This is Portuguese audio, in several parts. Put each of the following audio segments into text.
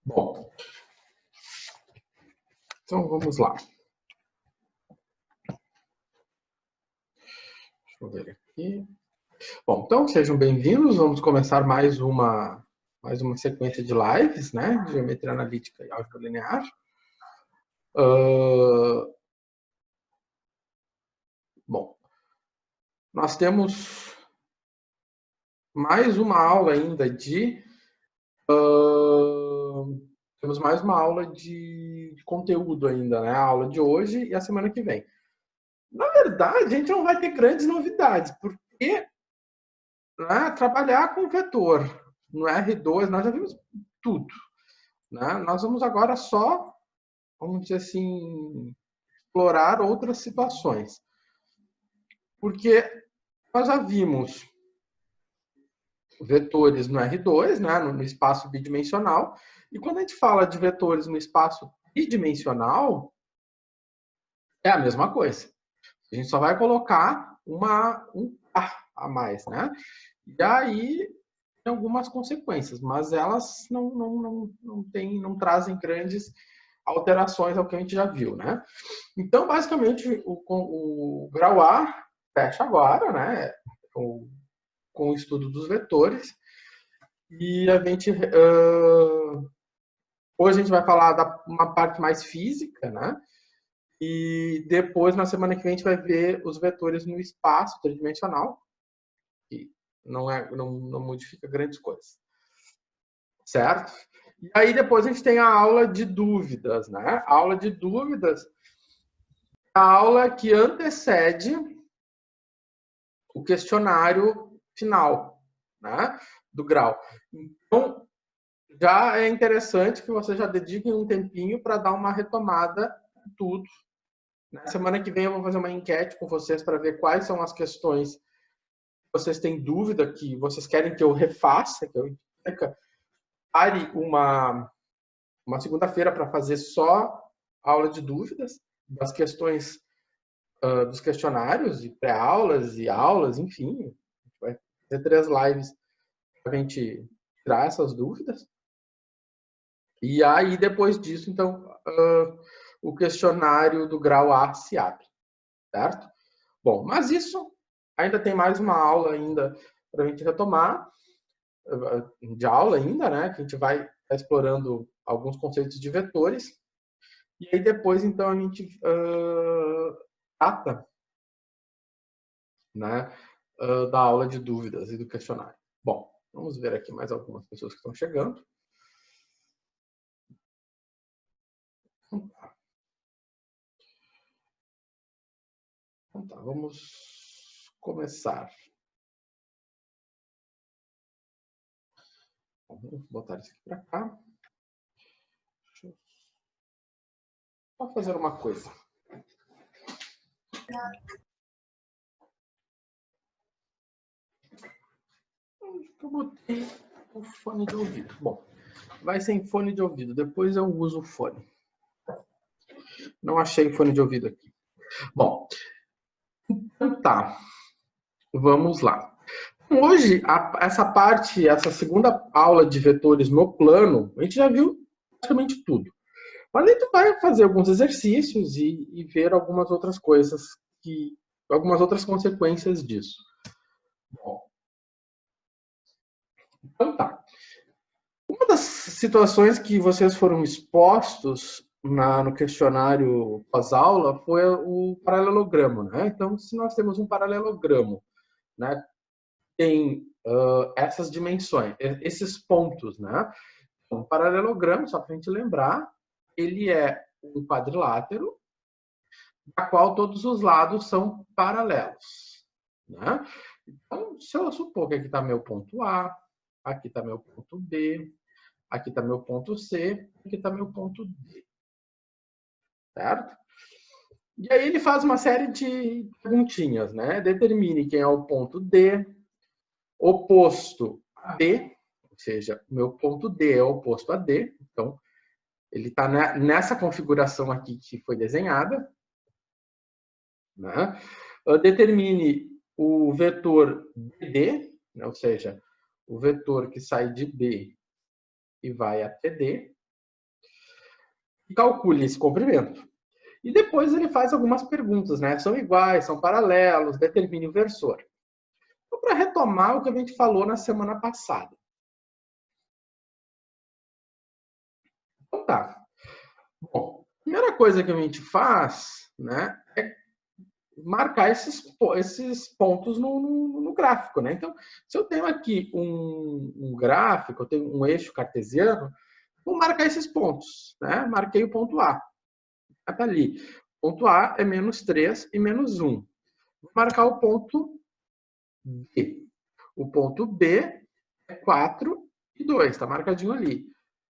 Bom, então vamos lá. Deixa eu ver aqui. Bom, então sejam bem-vindos. Vamos começar mais uma sequência de lives, né? De geometria analítica e álgebra linear. Bom, nós temos mais uma aula ainda de temos mais uma aula de conteúdo ainda, né? A aula de hoje e a semana que vem. Na verdade, a gente não vai ter grandes novidades, porque trabalhar com vetor no R2, nós já vimos tudo. Né? Nós vamos agora só, vamos dizer assim, explorar outras situações. Porque nós já vimos vetores no R2, né, no espaço bidimensional, e quando a gente fala de vetores no espaço tridimensional, é a mesma coisa. A gente só vai colocar um a mais, né? E aí tem algumas consequências, mas elas não trazem grandes alterações ao que a gente já viu, né? Então, basicamente, o grau A fecha agora, né? Com o estudo dos vetores. E a gente hoje a gente vai falar da uma parte mais física, né? E depois, na semana que vem, a gente vai ver os vetores no espaço tridimensional, que não modifica grandes coisas. Certo? E aí depois a gente tem a aula de dúvidas, né? A aula de dúvidas é a aula que antecede o questionário final, né? Do grau. Então, já é interessante que vocês já dediquem um tempinho para dar uma retomada em tudo. Na semana que vem eu vou fazer uma enquete com vocês para ver quais são as questões que vocês têm dúvida, que vocês querem que eu refaça, que eu pare uma segunda-feira para fazer só aula de dúvidas das questões dos questionários e pré-aulas e aulas, enfim. A gente vai fazer 3 lives para a gente tirar essas dúvidas. E aí, depois disso, então, o questionário do grau A se abre, certo? Bom, mas isso ainda tem mais uma aula ainda para a gente retomar, de aula ainda, né? Que a gente vai explorando alguns conceitos de vetores. E aí depois, então, a gente trata, né, da aula de dúvidas e do questionário. Bom, vamos ver aqui mais algumas pessoas que estão chegando. Então tá, vamos começar. Bom, vamos botar isso aqui para cá. Deixa eu só fazer uma coisa. Eu botei o fone de ouvido. Bom, vai sem fone de ouvido. Depois eu uso o fone. Não achei fone de ouvido aqui. Bom, então tá. Vamos lá. Hoje, essa segunda aula de vetores no plano, a gente já viu praticamente tudo. Mas a gente vai fazer alguns exercícios e ver algumas outras coisas, algumas outras consequências disso. Bom, então tá. Uma das situações que vocês foram expostos no questionário pós-aula foi o paralelogramo, né? Então, se nós temos um paralelogramo, né, tem essas dimensões, esses pontos, né? Um paralelogramo, só para a gente lembrar, ele é um quadrilátero, da qual todos os lados são paralelos, né? Então, se eu supor que aqui está meu ponto A, aqui está meu ponto B, aqui está meu ponto C, aqui está meu ponto D. Certo? E aí ele faz uma série de perguntinhas, né? Determine quem é o ponto D, oposto a B, ou seja, o meu ponto D é oposto a D, então ele está nessa configuração aqui que foi desenhada. Né? Determine o vetor DD, né? Ou seja, o vetor que sai de B e vai até D. e calcule esse comprimento. E depois ele faz algumas perguntas, né? São iguais, são paralelos, determine o versor. Então, para retomar o que a gente falou na semana passada. Então tá. Bom, a primeira coisa que a gente faz, né, é marcar esses pontos no gráfico, né? Então, se eu tenho aqui um gráfico, eu tenho um eixo cartesiano, vou marcar esses pontos, né? Marquei o ponto A. Está ali. O ponto A é menos 3 e menos 1. Vou marcar o ponto B. O ponto B é 4 e 2, está marcadinho ali.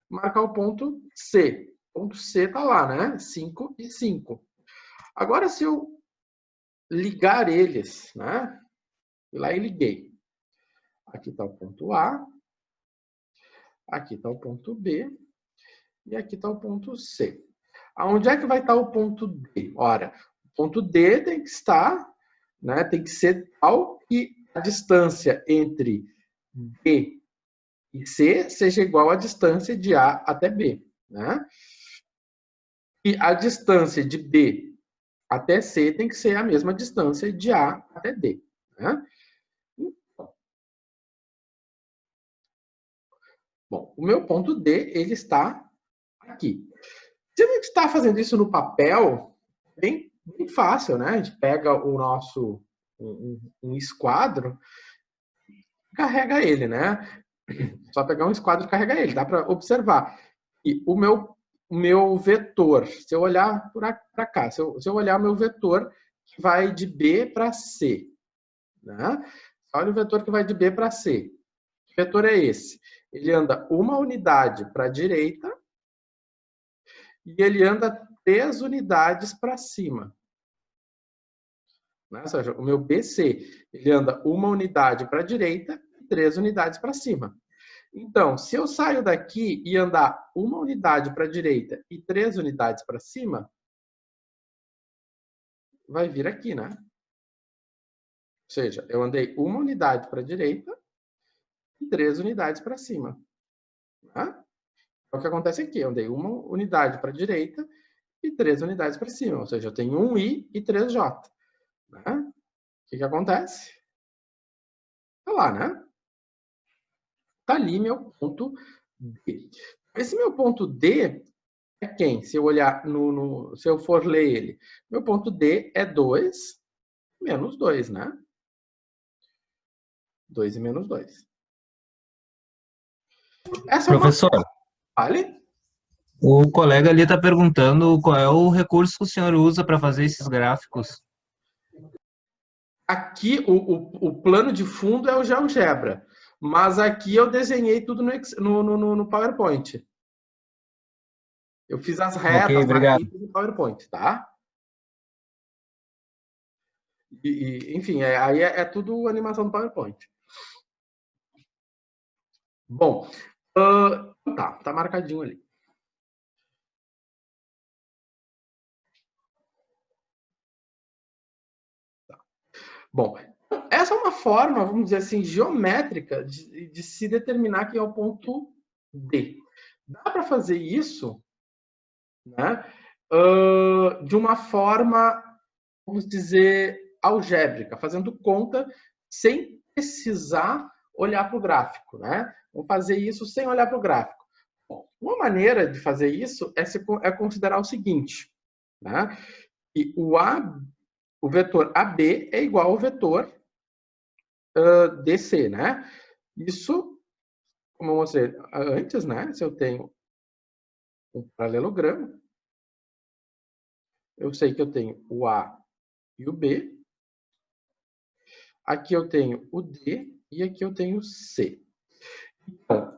Vou marcar o ponto C. O ponto C está lá, né? 5 e 5. Agora, se eu ligar eles, né? Fui lá e liguei. Aqui está o ponto A, aqui está o ponto B e aqui está o ponto C. Aonde é que vai estar o ponto D? Ora, o ponto D tem que estar, né? Tem que ser tal que a distância entre D e C seja igual à distância de A até B, né? E a distância de B até C tem que ser a mesma distância de A até D, né? Bom, o meu ponto D, ele está aqui. Se a gente está fazendo isso no papel, bem fácil, né? A gente pega o nosso um esquadro, carrega ele, né? Só pegar um esquadro e carregar ele. Dá para observar. E o meu vetor, se eu olhar para cá, se eu olhar o meu vetor que vai de B para C, né? Olha o vetor que vai de B para C. Que vetor é esse? Ele anda uma unidade para a direita e ele anda 3 unidades para cima. Né? Ou seja, o meu BC, ele anda uma unidade para a direita e 3 unidades para cima. Então, se eu saio daqui e andar uma unidade para a direita e 3 unidades para cima, vai vir aqui, né? Ou seja, eu andei uma unidade para a direita e 3 unidades para cima. Né? É o que acontece aqui. Eu andei uma unidade para a direita e 3 unidades para cima. Ou seja, eu tenho um I e 3 J. Né? O que acontece? Tá lá, né? Tá ali meu ponto D. Esse meu ponto D é quem? Se eu olhar se eu for ler ele. Meu ponto D é 2 menos 2, né? 2 e menos 2. Essa é uma Professor, forma. Vale? o colega ali está perguntando qual é o recurso que o senhor usa para fazer esses gráficos. Aqui, o plano de fundo é o GeoGebra. Mas aqui eu desenhei tudo no PowerPoint. Eu fiz as Ok, retas, marquei obrigado. tudo no PowerPoint, tá? Enfim, aí é tudo animação do PowerPoint. Bom, tá marcadinho ali. Tá. Bom, essa é uma forma, vamos dizer assim, geométrica de se determinar quem é o ponto D. Dá para fazer isso, né, de uma forma, vamos dizer, algébrica, fazendo conta sem precisar olhar para o gráfico, né? Vamos fazer isso sem olhar para o gráfico. Bom, uma maneira de fazer isso é considerar o seguinte, né? Que o vetor AB é igual ao vetor DC, né? Isso, como eu mostrei antes, né? Se eu tenho um paralelogramo, eu sei que eu tenho o A e o B. Aqui eu tenho o D e aqui eu tenho o C. Então,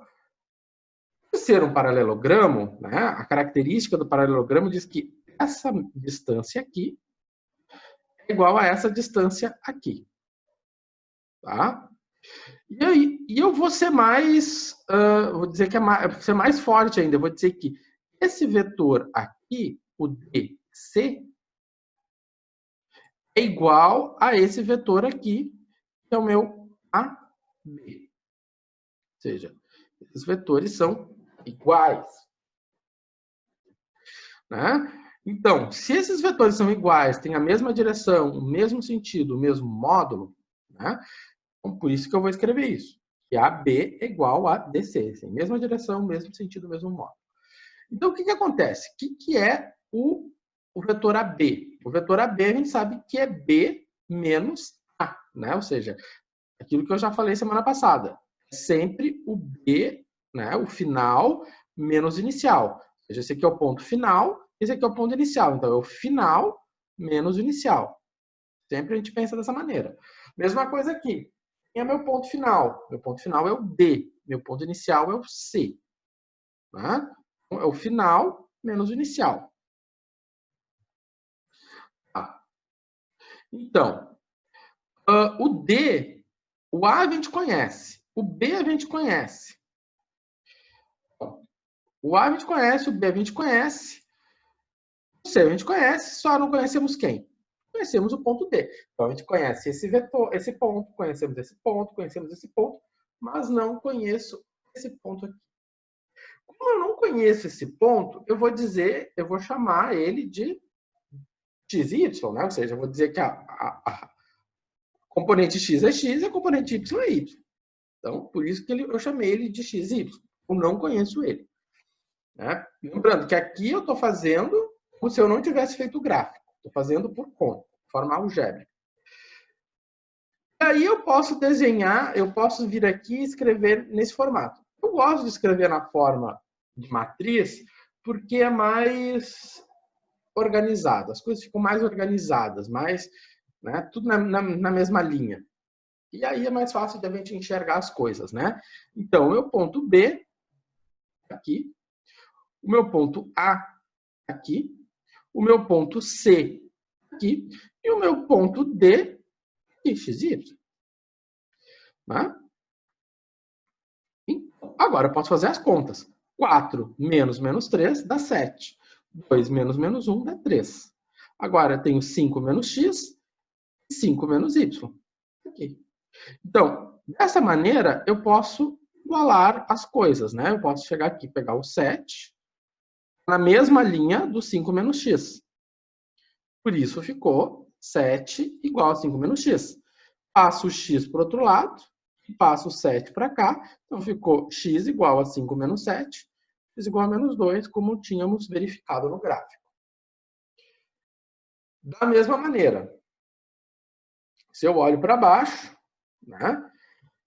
por ser um paralelogramo, né, a característica do paralelogramo diz que essa distância aqui é igual a essa distância aqui. Tá? E aí, eu vou ser mais, vou dizer que ser mais forte ainda. Eu vou dizer que esse vetor aqui, o DC, é igual a esse vetor aqui, que é o meu AB. Ou seja, esses vetores são iguais. né? Então, se esses vetores são iguais, têm a mesma direção, o mesmo sentido, o mesmo módulo, né? Então, por isso que eu vou escrever isso. Que AB é igual a DC. Tem mesma direção, mesmo sentido, mesmo módulo. Então, o que acontece? O que é o vetor AB? O vetor AB a gente sabe que é B menos A, né? Ou seja, aquilo que eu já falei semana passada. Sempre o B, né? O final menos inicial. Ou seja, esse aqui é o ponto final, esse aqui é o ponto inicial. Então, é o final menos o inicial. Sempre a gente pensa dessa maneira. Mesma coisa aqui. Quem é meu ponto final? Meu ponto final é o D. Meu ponto inicial é o C. Tá? Então, é o final menos o inicial. Tá. Então, o D, o A a gente conhece. O B a gente conhece. O A a gente conhece, o B a gente conhece. O C a gente conhece, só não conhecemos quem? Conhecemos o ponto D. Então, a gente conhece esse vetor, esse ponto, conhecemos esse ponto, mas não conheço esse ponto aqui. Como eu não conheço esse ponto, eu vou chamar ele de XY, né? Ou seja, eu vou dizer que a componente X é X e a componente Y é Y. Então, por isso que eu chamei ele de XY. Eu não conheço ele. Né? Lembrando que aqui eu estou fazendo como se eu não tivesse feito o gráfico. Estou fazendo por conta, de forma algébrica. E aí eu posso desenhar, eu posso vir aqui e escrever nesse formato. Eu gosto de escrever na forma de matriz porque é mais organizado. As coisas ficam mais organizadas, mais, né, tudo na mesma linha. E aí é mais fácil de a gente enxergar as coisas, né? Então, o meu ponto B, aqui. O meu ponto A, aqui. O meu ponto C, aqui. E o meu ponto D, aqui, XY. Né? Então, agora eu posso fazer as contas. 4 menos 3 dá 7. 2 menos 1 dá 3. Agora eu tenho 5 menos x e 5 menos y. Aqui. Então, dessa maneira, eu posso igualar as coisas, né? Eu posso chegar aqui e pegar o 7 na mesma linha do 5 menos x. Por isso ficou 7 igual a 5 menos x. Passo o x para o outro lado, passo o 7 para cá, então ficou x igual a 5 menos 7, x igual a menos 2, como tínhamos verificado no gráfico. Da mesma maneira, se eu olho para baixo, né,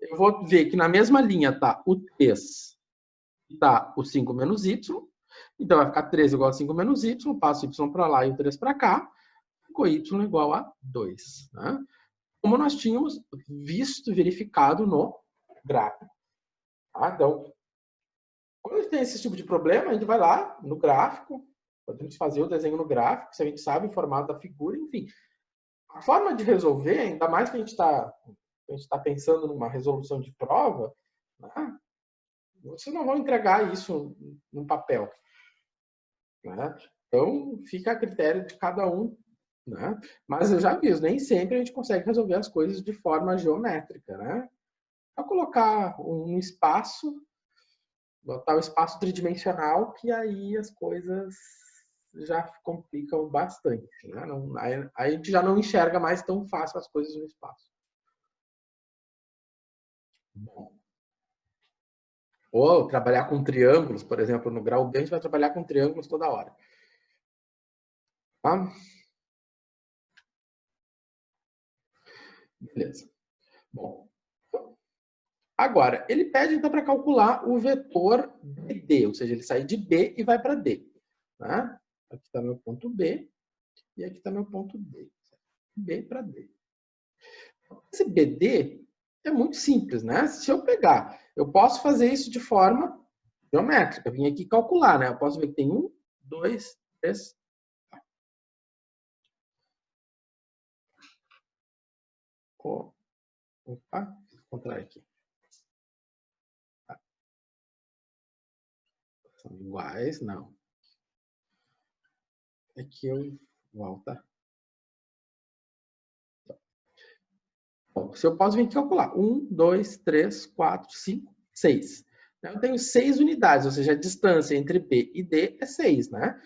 eu vou ver que na mesma linha está o 3 e está o 5 menos y, então vai ficar 3 igual a 5 menos y, passo y para lá e o 3 para cá, ficou y igual a 2. Né? Como nós tínhamos visto, verificado no gráfico. Tá? Então, quando a gente tem esse tipo de problema, a gente vai lá no gráfico, podemos fazer o desenho no gráfico, se a gente sabe o formato da figura, enfim. A forma de resolver, ainda mais que a gente está pensando numa resolução de prova, né? Vocês não vão entregar isso no papel. Né? Então, fica a critério de cada um. Né? Mas eu já aviso, nem sempre a gente consegue resolver as coisas de forma geométrica. Né? Só colocar um espaço, botar o espaço tridimensional, que aí as coisas já complicam bastante. Né? Não, aí a gente já não enxerga mais tão fácil as coisas no espaço. Bom. Ou trabalhar com triângulos, por exemplo, no grau B, a gente vai trabalhar com triângulos toda hora. Tá? Beleza. Bom. Agora, ele pede então para calcular o vetor BD, ou seja, ele sai de B e vai para D. Tá? Aqui está meu ponto B e aqui está meu ponto D. B para D. Esse BD é muito simples, né? Se eu pegar, eu posso fazer isso de forma geométrica. Eu vim aqui calcular, né? Eu posso ver que tem 1, 2, 3. Opa, vou encontrar aqui. São iguais, não. Aqui eu volto. Bom, se eu posso vir aqui calcular. 1, 2, 3, 4, 5, 6. Eu tenho 6 unidades, ou seja, a distância entre B e D é 6, né?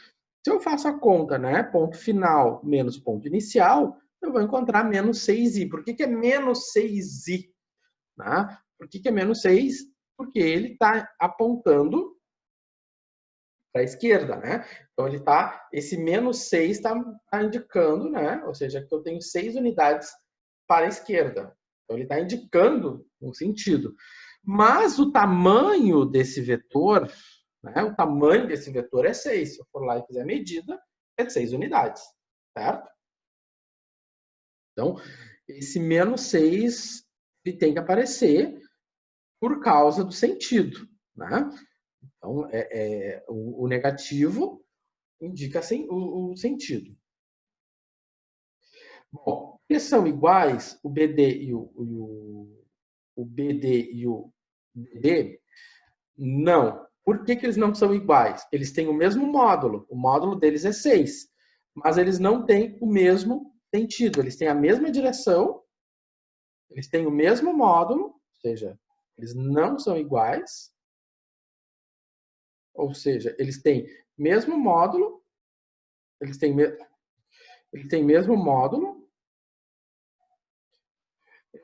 Se eu faço a conta, né, ponto final menos ponto inicial, eu vou encontrar menos 6i. Por que é menos 6i? Né? Por que é menos 6? Porque ele está apontando para a esquerda, né? Então, esse menos 6 está indicando, né? Ou seja, que eu tenho 6 unidades para a esquerda. Então, ele está indicando um sentido. Mas o tamanho desse vetor, né? O tamanho desse vetor é 6. Se eu for lá e fizer a medida, é 6 unidades, certo? Então, esse menos 6 ele tem que aparecer por causa do sentido, né? Então, o negativo indica o sentido. Bom, eles são iguais, o BD e o BD e o BD? Não. Por que eles não são iguais? Eles têm o mesmo módulo. O módulo deles é 6. Mas eles não têm o mesmo sentido. Eles têm a mesma direção, eles têm o mesmo módulo, ou seja, eles não são iguais. Ou seja, eles têm mesmo módulo, eles têm mesmo módulo,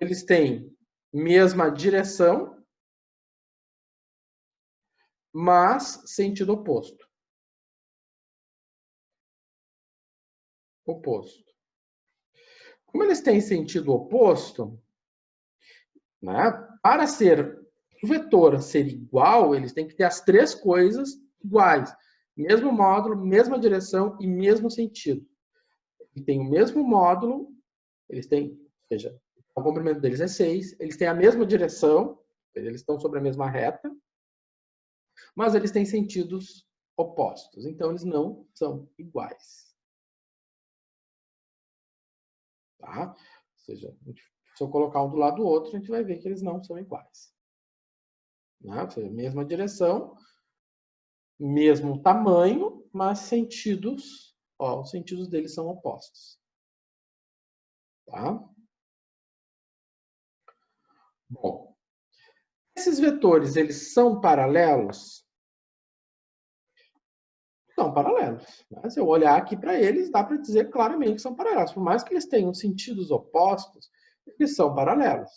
eles têm mesma direção, mas sentido oposto. Oposto. Como eles têm sentido oposto, né, para o vetor ser igual, eles têm que ter as três coisas iguais. Mesmo módulo, mesma direção e mesmo sentido. E tem o mesmo módulo, eles têm, ou seja, o comprimento deles é 6, eles têm a mesma direção, eles estão sobre a mesma reta, mas eles têm sentidos opostos. Então, eles não são iguais. Tá? Ou seja, se eu colocar um do lado do outro, a gente vai ver que eles não são iguais. Né? Ou seja, mesma direção, mesmo tamanho, mas sentidos, os sentidos deles são opostos. Tá? Bom, esses vetores, eles são paralelos? São paralelos. Né? Se eu olhar aqui para eles, dá para dizer claramente que são paralelos. Por mais que eles tenham sentidos opostos, eles são paralelos.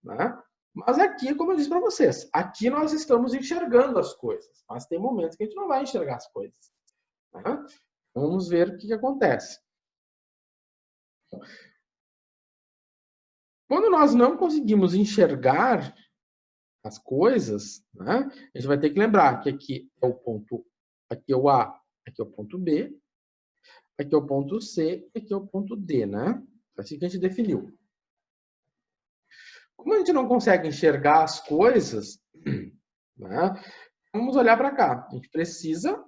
Né? Mas aqui, como eu disse para vocês, aqui nós estamos enxergando as coisas. Mas tem momentos que a gente não vai enxergar as coisas. Né? Vamos ver o que acontece. Quando nós não conseguimos enxergar as coisas, né, a gente vai ter que lembrar que aqui é o ponto, aqui é o A, aqui é o ponto B, aqui é o ponto C, aqui é o ponto D, né? Assim que a gente definiu. Como a gente não consegue enxergar as coisas, né, vamos olhar para cá. A gente precisa,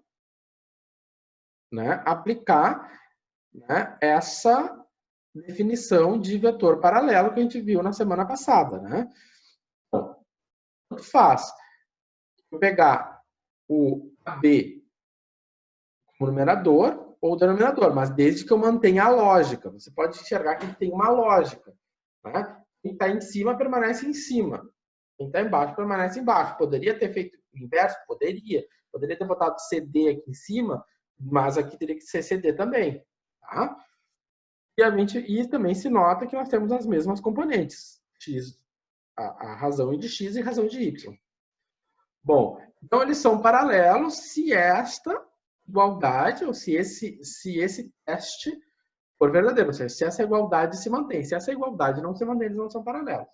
né, aplicar, né, essa definição de vetor paralelo que a gente viu na semana passada, né? Então, o que faz? Vou pegar o AB como numerador ou denominador, mas desde que eu mantenha a lógica. Você pode enxergar que ele tem uma lógica. Né? Quem está em cima permanece em cima. Quem está embaixo permanece embaixo. Poderia ter feito o inverso? Poderia. Poderia ter botado CD aqui em cima, mas aqui teria que ser CD também. Tá? E também se nota que nós temos as mesmas componentes. X, a razão de x e razão de y. Bom, então eles são paralelos se esta igualdade, ou se esse teste for verdadeiro, ou seja, se essa igualdade se mantém. Se essa igualdade não se mantém, eles não são paralelos.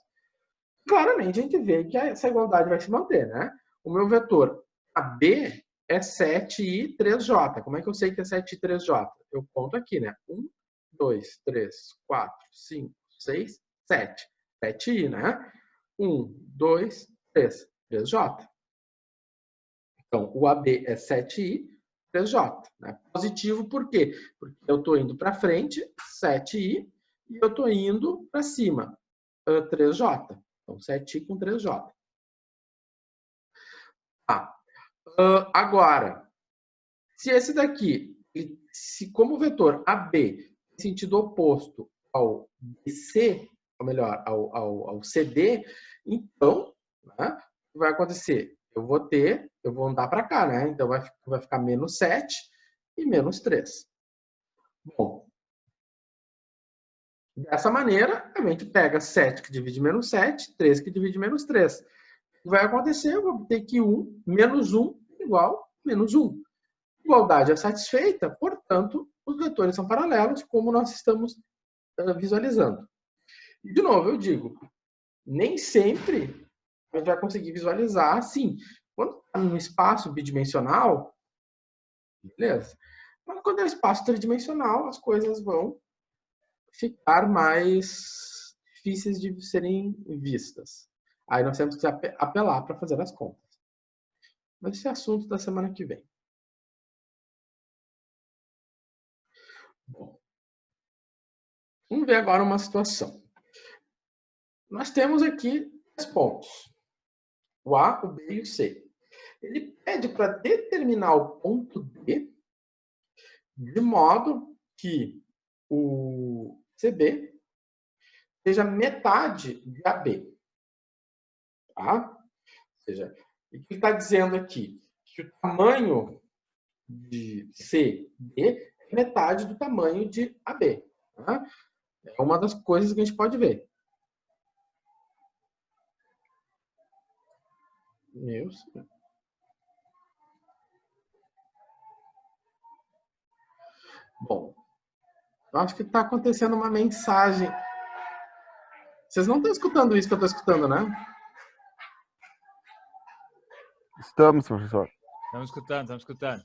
Claramente a gente vê que essa igualdade vai se manter, né? O meu vetor AB é 7i 3j. Como é que eu sei que é 7i 3j? Eu conto aqui, né? 1, 2, 3, 4, 5, 6, 7. 7i, né? 1, 2, 3, 3j. Então, o AB é 7i, 3j. Né? Positivo por quê? Porque eu estou indo para frente, 7i, e eu estou indo para cima, 3j. Então, 7i com 3j. Agora, se esse daqui, como o vetor AB em sentido oposto ao BC, ou melhor, ao CD, então, né, o que vai acontecer? Eu vou andar para cá, né? Então vai ficar menos 7, e menos 3. Bom, dessa maneira, a gente pega 7 que divide menos 7, 3 que divide menos 3. O que vai acontecer? Eu vou ter que 1 menos 1 igual a menos 1. Igualdade é satisfeita, portanto, os vetores são paralelos, como nós estamos visualizando. E, de novo, eu digo, nem sempre a gente vai conseguir visualizar assim. Quando está num espaço bidimensional, beleza. Mas quando é um espaço tridimensional, as coisas vão ficar mais difíceis de serem vistas. Aí nós temos que apelar para fazer as contas. Mas esse é assunto da semana que vem. Bom, vamos ver agora uma situação. Nós temos aqui 3 pontos. O A, o B e o C. Ele pede para determinar o ponto D de modo que o CB seja metade de AB. Tá? Ou seja, o que ele está dizendo aqui? Que o tamanho de CD é metade do tamanho de AB. Tá? É uma das coisas que a gente pode ver. Meu Deus. Bom, eu acho que está acontecendo uma mensagem. Vocês não estão escutando isso que eu estou escutando, né? Estamos, professor. Estamos escutando, estamos escutando.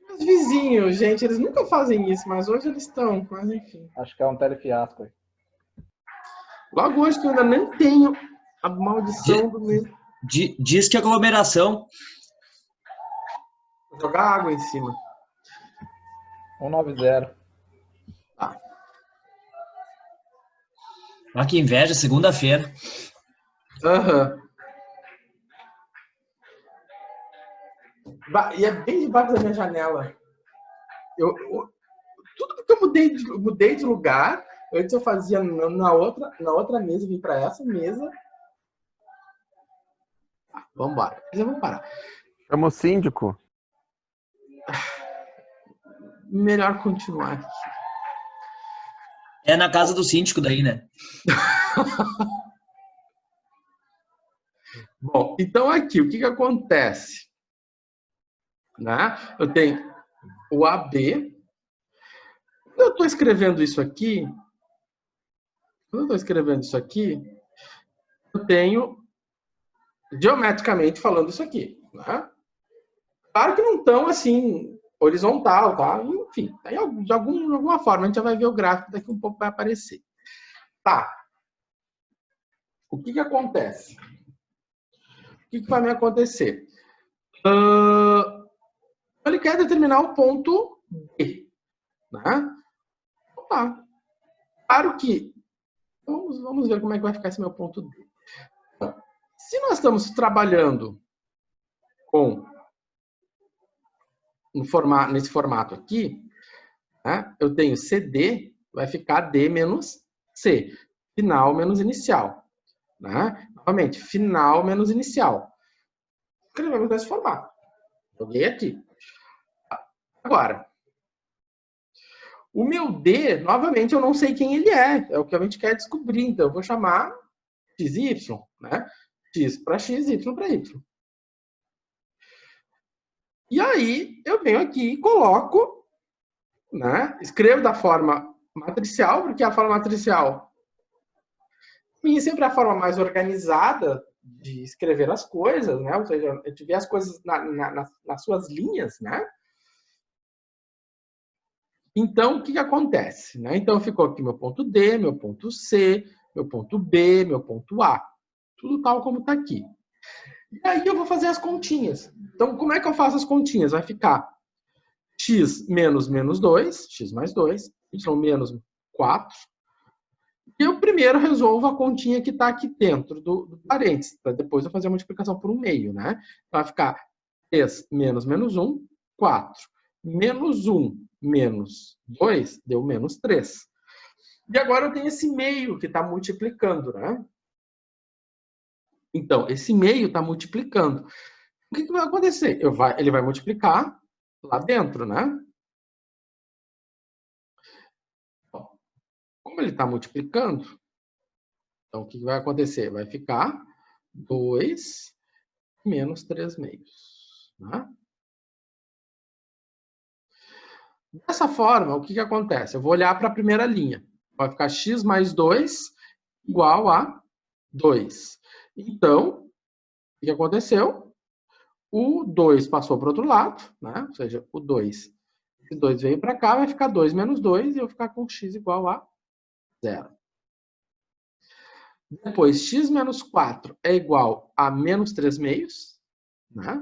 Os vizinhos, gente, eles nunca fazem isso, mas hoje eles estão, mas enfim. Acho que é um telefiasco aí. Logo hoje que eu ainda nem tenho a maldição do meu. Diz que aglomeração. Vou jogar água em cima. 190. Tá. Olha que inveja, segunda-feira. Aham. E é bem debaixo da minha janela. Tudo porque eu mudei de lugar. Antes eu fazia na outra mesa, vim para essa mesa. Vamos embora. Vamos parar. Chama o síndico. Melhor continuar aqui. É na casa do síndico daí, né? Bom, então aqui, o que acontece? Né? Eu tenho o AB. Quando eu estou escrevendo isso aqui, eu tenho, geometricamente falando, isso aqui. Né? Claro que não estão assim, horizontal, tá? Enfim, de alguma forma, a gente já vai ver o gráfico, daqui um pouco vai aparecer. Tá. O que acontece? O que vai me acontecer? Ele quer determinar o ponto D. Né? Tá. Claro que... Vamos ver como é que vai ficar esse meu ponto D. Se nós estamos trabalhando com nesse formato aqui, né, eu tenho CD, vai ficar D menos C. Final menos inicial. Né? Novamente, final menos inicial. Escrevemos nesse formato. Joguei aqui. Agora, o meu D, novamente, eu não sei quem ele é. É o que a gente quer descobrir. Então, eu vou chamar x e y. Né? X para x, y para y. E aí, eu venho aqui e coloco, né? Escrevo da forma matricial, porque a forma matricial é sempre a forma mais organizada de escrever as coisas, né? Ou seja, a gente vê as coisas nas suas linhas, né? Então, o que acontece? Né? Então, ficou aqui meu ponto D, meu ponto C, meu ponto B, meu ponto A. Tudo tal como está aqui. E aí eu vou fazer as continhas. Então, como é que eu faço as continhas? Vai ficar x menos menos 2, x mais 2, y menos 4. E eu primeiro resolvo a continha que está aqui dentro do parênteses, para depois eu fazer a multiplicação por 1/2, né? Então, vai ficar 3 menos menos 1, 4. Menos 1 menos 2 deu menos 3. E agora eu tenho esse meio que está multiplicando, né? Então, esse meio está multiplicando. O que vai acontecer? Ele vai multiplicar lá dentro, né? Como ele está multiplicando, então o que vai acontecer? Vai ficar 2 menos 3 meios. Né? Dessa forma, o que acontece? Eu vou olhar para a primeira linha. Vai ficar x mais 2 igual a 2. Então, o que aconteceu? O 2 passou para o outro lado, né? Ou seja, o 2. Esse 2 veio para cá, vai ficar 2 menos 2 e eu vou ficar com x igual a 0. Depois, x menos 4 é igual a menos 3 meios, né?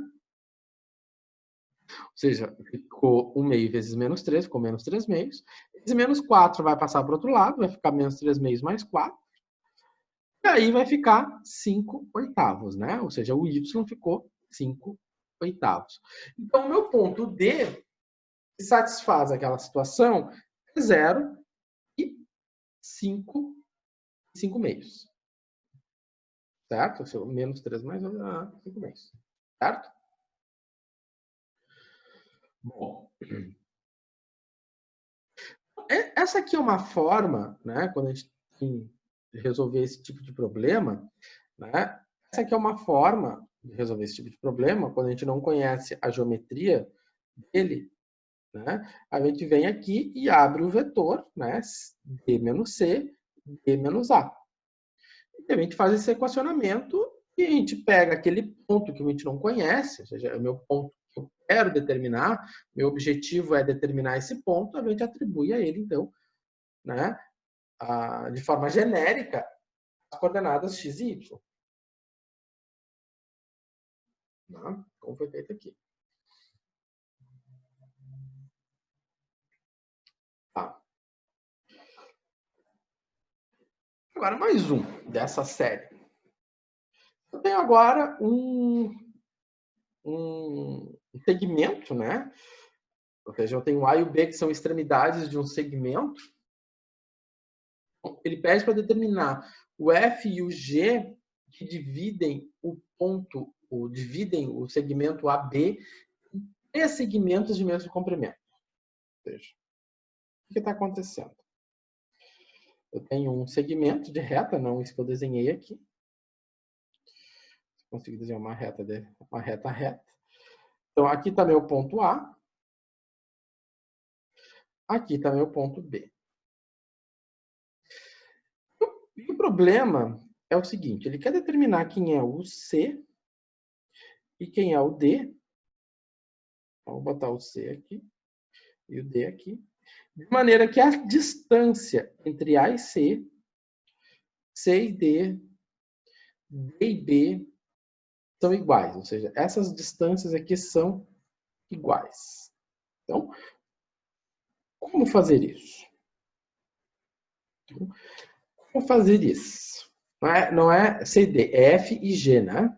Ou seja, ficou 1 meio vezes menos 3, ficou menos 3 meios. Esse menos 4 vai passar para o outro lado, vai ficar menos 3 meios mais 4. E aí vai ficar 5 oitavos, né? Ou seja, o y ficou 5 oitavos. Então, o meu ponto D, que satisfaz aquela situação, é 0 e 5 meios. Certo? Menos 3 mais 5 meios. Certo? Bom. Essa aqui é uma forma, né? Quando a gente tem de resolver esse tipo de problema, né? Essa aqui é uma forma de resolver esse tipo de problema quando a gente não conhece a geometria dele, né? A gente vem aqui e abre o vetor, né? D menos C, D menos A. E a gente faz esse equacionamento e a gente pega aquele ponto que a gente não conhece, ou seja, é o meu ponto que eu quero determinar, meu objetivo é determinar esse ponto, a gente atribui a ele, então, né? De forma genérica, as coordenadas x e y. Tá? Como foi feito aqui. Tá. Agora, mais um dessa série. Eu tenho agora um segmento, né? Ou seja, eu tenho o A e o B, que são extremidades de um segmento. Ele pede para determinar o F e o G que dividem o ponto, dividem o segmento AB em 3 segmentos de mesmo comprimento. Ou seja, o que está acontecendo? Eu tenho um segmento de reta, não isso que eu desenhei aqui. Consegui desenhar uma reta reta. Então, aqui está meu ponto A. Aqui está meu ponto B. E o problema é o seguinte, ele quer determinar quem é o C e quem é o D. Vou botar o C aqui e o D aqui. De maneira que a distância entre A e C, C e D, D e B, são iguais. Ou seja, essas distâncias aqui são iguais. Então, como fazer isso? Como fazer isso? Não é C e D, é F e G, né?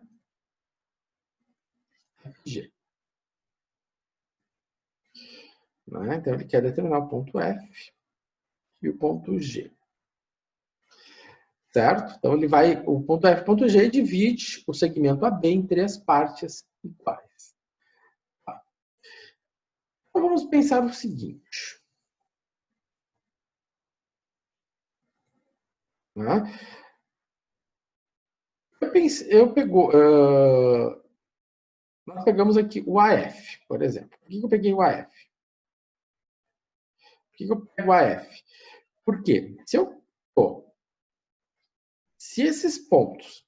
F e G. Né? Então, ele quer determinar o ponto F e o ponto G. Certo? Então, ele vai, o ponto F e o ponto G divide o segmento AB em 3 partes iguais. Tá. Então, vamos pensar o seguinte. Né? Nós pegamos aqui o AF, por exemplo. Por que eu peguei o AF? Por que eu pego o AF? Por quê? Se esses pontos,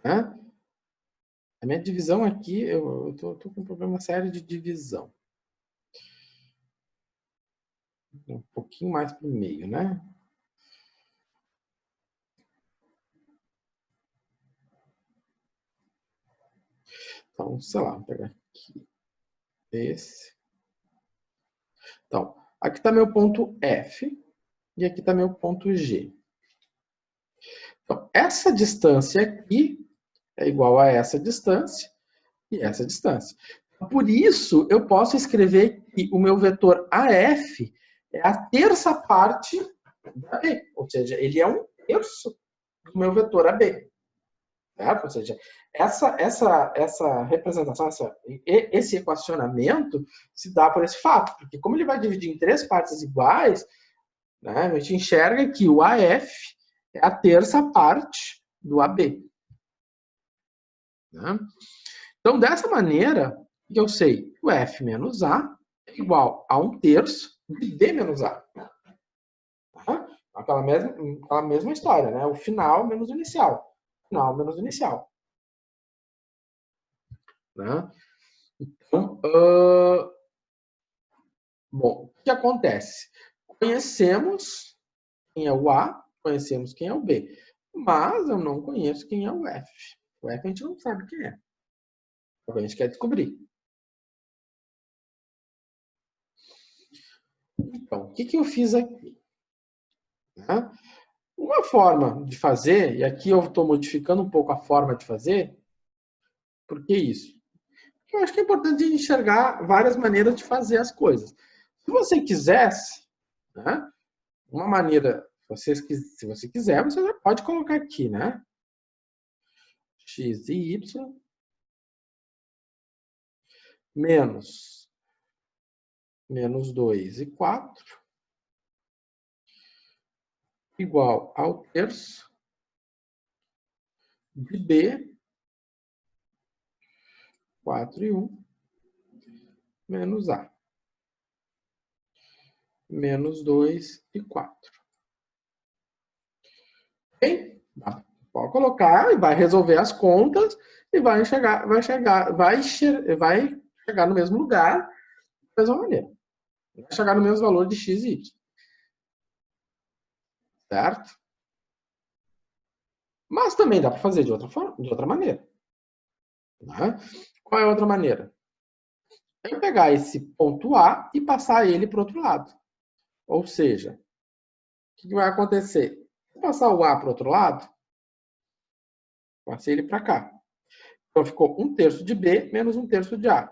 né? A minha divisão aqui, eu tô com um problema sério de divisão. Um pouquinho mais para o meio, né? Então, sei lá, vou pegar aqui esse. Então, aqui está meu ponto F e aqui está meu ponto G. Então, essa distância aqui é igual a essa distância e essa distância. Por isso, eu posso escrever que o meu vetor AF é a terça parte da B. Ou seja, ele é 1/3 do meu vetor AB. Certo? Ou seja, essa representação, esse equacionamento se dá por esse fato. Porque como ele vai dividir em 3 partes iguais, né? A gente enxerga que o AF é a terça parte do AB. Né? Então, dessa maneira, eu sei que o F menos A é igual a 1/3 de B menos A. Tá? Aquela mesma história, né? O final menos o inicial. Final menos o inicial. Né? Então, bom, o que acontece? Conhecemos quem é o A, conhecemos quem é o B, mas eu não conheço quem é o F. O F a gente não sabe quem é. A gente quer descobrir. Então, o que eu fiz aqui? Né? Uma forma de fazer, e aqui eu estou modificando um pouco a forma de fazer, por que isso? Eu acho que é importante enxergar várias maneiras de fazer as coisas. Se você quisesse, né, uma maneira, se você quiser, você já pode colocar aqui, né? X e Y menos 2 e 4 igual ao terço de B, 4 e 1, menos A, menos 2 e 4. Bem, pode colocar e vai resolver as contas e vai chegar no mesmo lugar da mesma maneira. Vai chegar no mesmo valor de x e y. Certo? Mas também dá para fazer de outra maneira. Né? Qual é a outra maneira? É pegar esse ponto A e passar ele para o outro lado. Ou seja, o que vai acontecer? Se eu passar o A para o outro lado, passei ele para cá. Então ficou 1/3 de B menos 1/3 de A.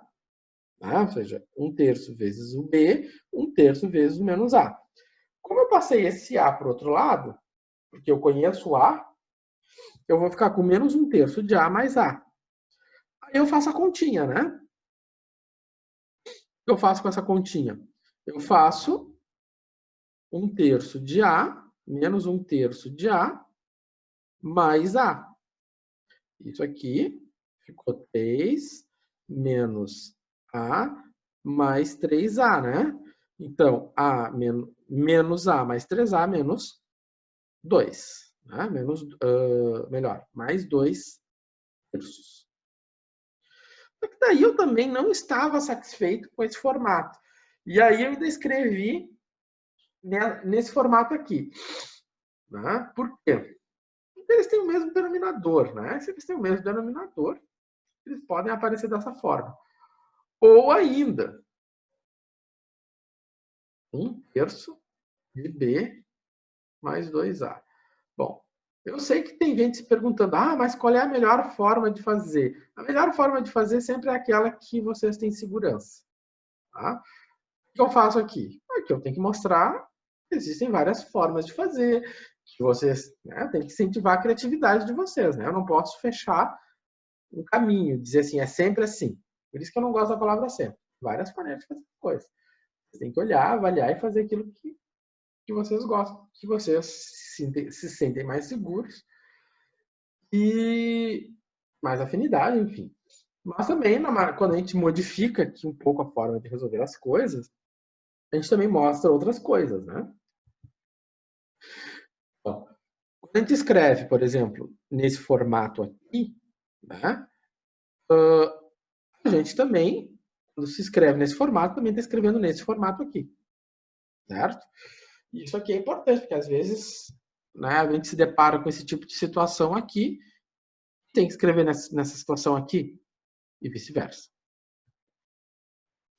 Tá? Ou seja, 1/3 vezes o B, 1/3 vezes o menos A. Como eu passei esse A para o outro lado, porque eu conheço o A, eu vou ficar com menos 1/3 de A mais A. Aí eu faço a continha, né? O que eu faço com essa continha? Eu faço 1/3 de A menos 1/3 de A mais A. Isso aqui ficou 3 menos A mais 3A, né? Então, A menos A mais 3A menos 2. Né? Mais 2 terços. Só que daí eu também não estava satisfeito com esse formato. E aí eu ainda escrevi nesse formato aqui. Né? Por quê? Porque eles têm o mesmo denominador. Né? Se eles têm o mesmo denominador, eles podem aparecer dessa forma. Ou ainda, 1/3 de B mais 2A. Bom, eu sei que tem gente se perguntando, mas qual é a melhor forma de fazer? A melhor forma de fazer sempre é aquela que vocês têm segurança. Tá? O que eu faço aqui? Aqui eu tenho que mostrar que existem várias formas de fazer, que vocês têm que incentivar a criatividade de vocês. Né? Eu não posso fechar um caminho, dizer assim, é sempre assim. Por isso que eu não gosto da palavra sempre. Várias maneiras de fazer coisas. Você tem que olhar, avaliar e fazer aquilo que vocês gostam, que vocês se sentem mais seguros e mais afinidade, enfim. Mas também, quando a gente modifica aqui um pouco a forma de resolver as coisas, a gente também mostra outras coisas, né? Bom, quando a gente escreve, por exemplo, nesse formato aqui, né? A gente também, quando se escreve nesse formato, também está escrevendo nesse formato aqui. Certo? Isso aqui é importante, porque às vezes, né, a gente se depara com esse tipo de situação aqui, tem que escrever nessa situação aqui, e vice-versa.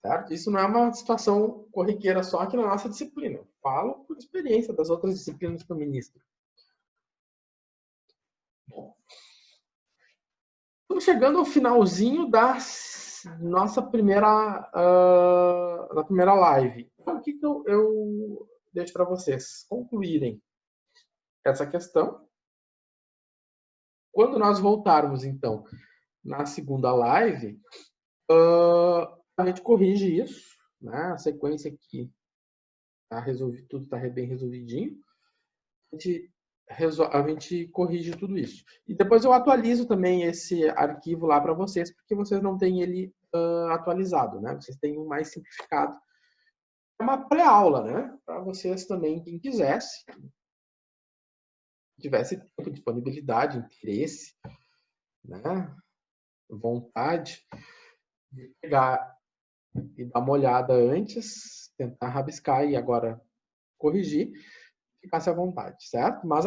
Certo? Isso não é uma situação corriqueira só aqui na nossa disciplina. Eu falo por experiência das outras disciplinas que eu ministro. Bom, estamos chegando ao finalzinho da nossa primeira live. Então, o que eu deixo para vocês concluírem essa questão? Quando nós voltarmos, então, na segunda live, a gente corrige isso, né? A sequência aqui tá resolvido, tudo está bem resolvidinho, a gente corrige tudo isso. E depois eu atualizo também esse arquivo lá para vocês, porque vocês não têm ele atualizado, né? Vocês têm um mais simplificado. É uma pré-aula, né? Para vocês também, quem quisesse, tivesse tempo, disponibilidade, interesse, né? Vontade de pegar e dar uma olhada antes, tentar rabiscar e agora corrigir, ficasse à vontade, certo? Mas